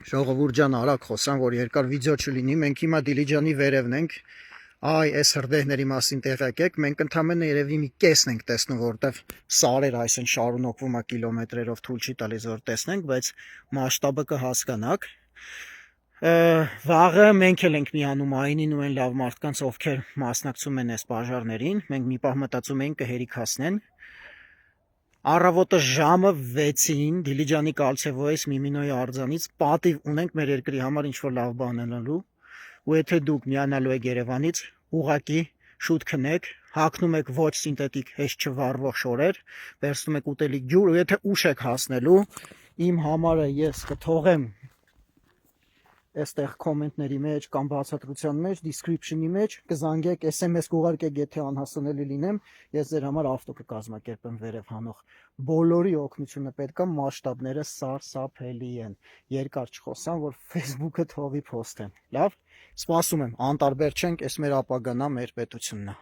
Ժողովուրդ ջան, արագ խոսան, որ երկար վիդեո չլինի, մենք հիմա Դիլիջանի վերևն ենք, այ այս հրդեհների մասին տեղյակ եք, մենք ընդամենը երևի մի կեսն ենք տեսնում, որտեվ սարեր այս են շարունակվում է կիլոմետրերով թույլ չի տալիս որ տեսնենք, բայց մասշտաբը կհասկանաք։ Վաղը մենք էլ ենք միանում այնին ու այն լավ մարդկանց, ովքեր մասնակցում են այս բաժարներին, մենք մի պահ մտածում էինք կհերիքացնեն։ Առավոտը ժամը 6-ին Դիլիջանի Կալցեվոյից Միմինոյի արձանից պատիվ ունենք մեր երկրի համար ինչ-որ լավ բան անելու, ու եթե դուք միանալու եք Երևանից, ուղակի շուտ քնեք, հագնում եք ոչ սինթետիկ հեշտ չվառվող շորեր, վերցնում եք ուտելիք ջուր, ու եթե ուշ եք հասնելու, իմ համարը ես կթողեմ այստեղ կոմենտների մեջ կամ բացատրության մեջ, description-ի մեջ, կզանգեք, SMS կուղարկեք, եթե անհասանելի լինեմ, ես ձեր համար ավտո կկազմակերպեմ վերև հանող։ Բոլորի օգնությունը պետք է, մասշտաբները սարսափելի են։ Երկար չխոսամ, որ Facebook-ը թողի post-եմ։ Լավ, սպասում եմ, անտարբեր չենք, այս մեր ապագան է, մեր պետությունն է։